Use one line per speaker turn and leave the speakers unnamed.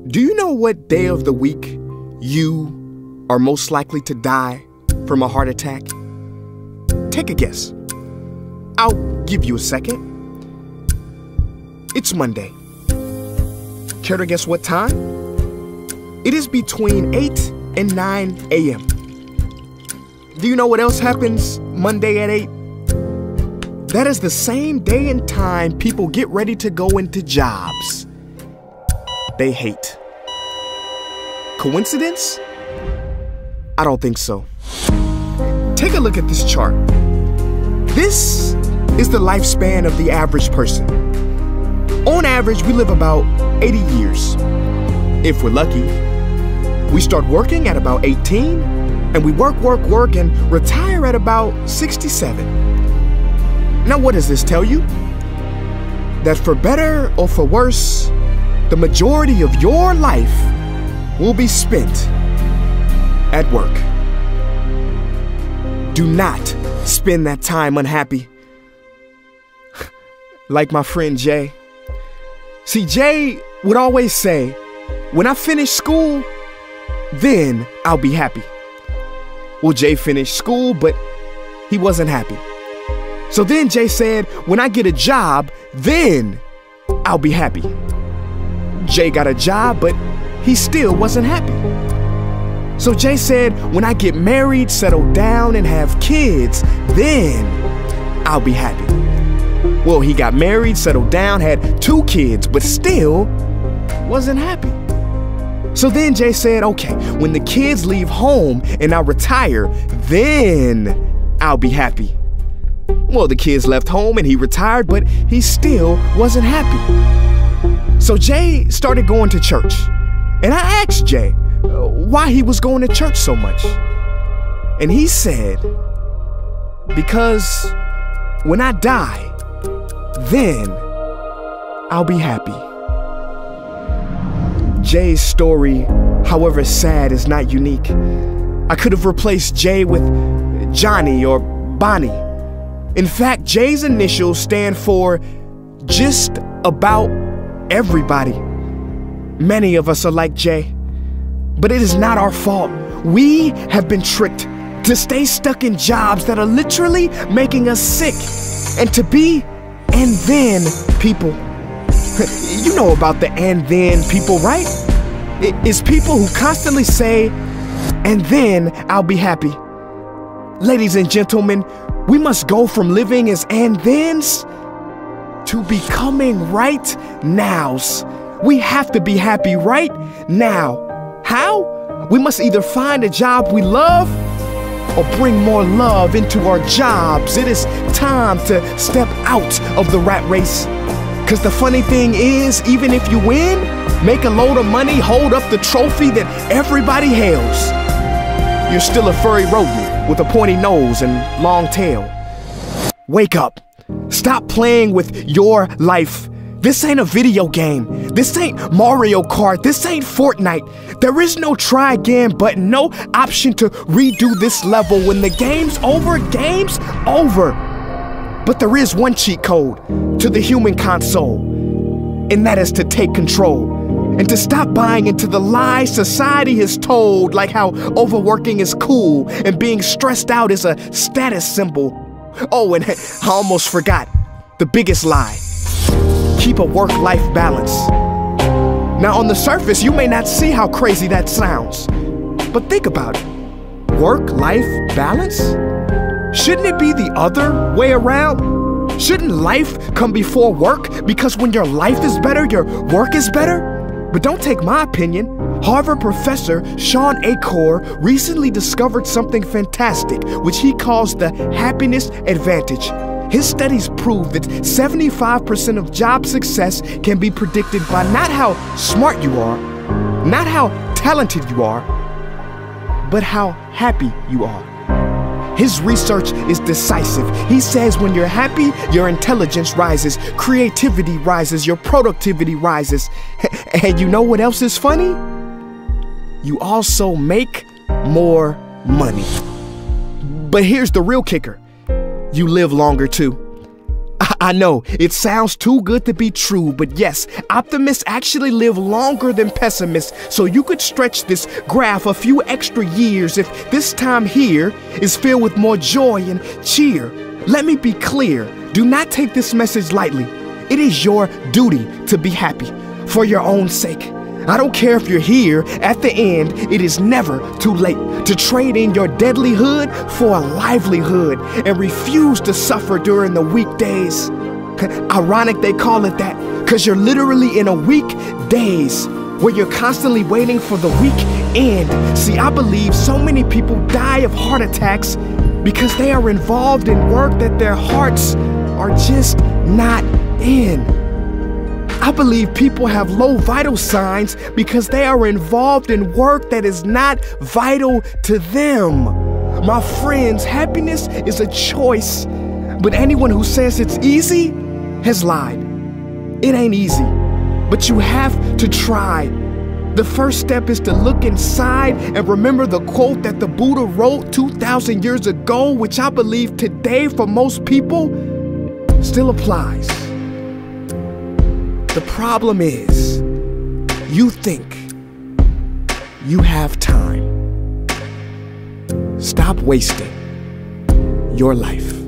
Do you know what day of the week you are most likely to die from a heart attack? Take a guess. I'll give you a second. It's Monday. Care to guess what time? It is between 8 and 9 a.m. Do you know what else happens Monday at 8? That is the same day and time people get ready to go into jobs they hate. Coincidence? I don't think so. Take a look at this chart. This is the lifespan of the average person. On average, we live about 80 years. If we're lucky, we start working at about 18, and we work, and retire at about 67. Now, what does this tell you? That for better or for worse, the majority of your life will be spent at work. Do not spend that time unhappy. Like my friend Jay. See, Jay would always say, when I finish school, then I'll be happy. Well, Jay finished school, but he wasn't happy. So then Jay said, when I get a job, then I'll be happy. Jay got a job, but he still wasn't happy. So Jay said, when I get married, settle down, and have kids, then I'll be happy. Well, he got married, settled down, had 2 kids, but still wasn't happy. So then Jay said, okay, when the kids leave home and I retire, then I'll be happy. Well, the kids left home and he retired, but he still wasn't happy. So Jay started going to church. And I asked Jay why he was going to church so much. And he said, because when I die, then I'll be happy. Jay's story, however sad, is not unique. I could have replaced Jay with Johnny or Bonnie. In fact, Jay's initials stand for just about everybody. Many of us are like Jay, but it is not our fault. We have been tricked to stay stuck in jobs that are literally making us sick, and to be and then people. You know about the and then people, right? It's people who constantly say, and then I'll be happy. Ladies and gentlemen, we must go from living as and thens to becoming right nows. We have to be happy right now. How? We must either find a job we love or bring more love into our jobs. It is time to step out of the rat race. Cause the funny thing is, even if you win, make a load of money, hold up the trophy that everybody hails, you're still a furry rodent with a pointy nose and long tail. Wake up. Stop playing with your life. This ain't a video game. This ain't Mario Kart. This ain't Fortnite. There is no try again button, no option to redo this level. When the game's over, game's over. But there is one cheat code to the human console, and that is to take control and to stop buying into the lies society has told, like how overworking is cool and being stressed out is a status symbol. Oh, and I almost forgot the biggest lie. Keep a work-life balance. Now, on the surface, you may not see how crazy that sounds, but think about it. Work-life balance? Shouldn't it be the other way around? Shouldn't life come before work? Because when your life is better, your work is better? But don't take my opinion. Harvard professor Sean Achor recently discovered something fantastic, which he calls the happiness advantage. His studies prove that 75% of job success can be predicted by not how smart you are, not how talented you are, but how happy you are. His research is decisive. He says when you're happy, your intelligence rises, creativity rises, your productivity rises. And you know what else is funny? You also make more money. But here's the real kicker. You live longer too. I know, it sounds too good to be true, but yes, optimists actually live longer than pessimists, so you could stretch this graph a few extra years if this time here is filled with more joy and cheer. Let me be clear, do not take this message lightly. It is your duty to be happy, for your own sake. I don't care if you're here, at the end, it is never too late to trade in your deadlyhood for a livelihood and refuse to suffer during the weekdays. Ironic they call it that, cause you're literally in a weekdays where you're constantly waiting for the weekend. See, I believe so many people die of heart attacks because they are involved in work that their hearts are just not in. I believe people have low vital signs because they are involved in work that is not vital to them. My friends, happiness is a choice, but anyone who says it's easy has lied. It ain't easy, but you have to try. The first step is to look inside and remember the quote that the Buddha wrote 2,000 years ago, which I believe today for most people still applies. The problem is, you think you have time. Stop wasting your life.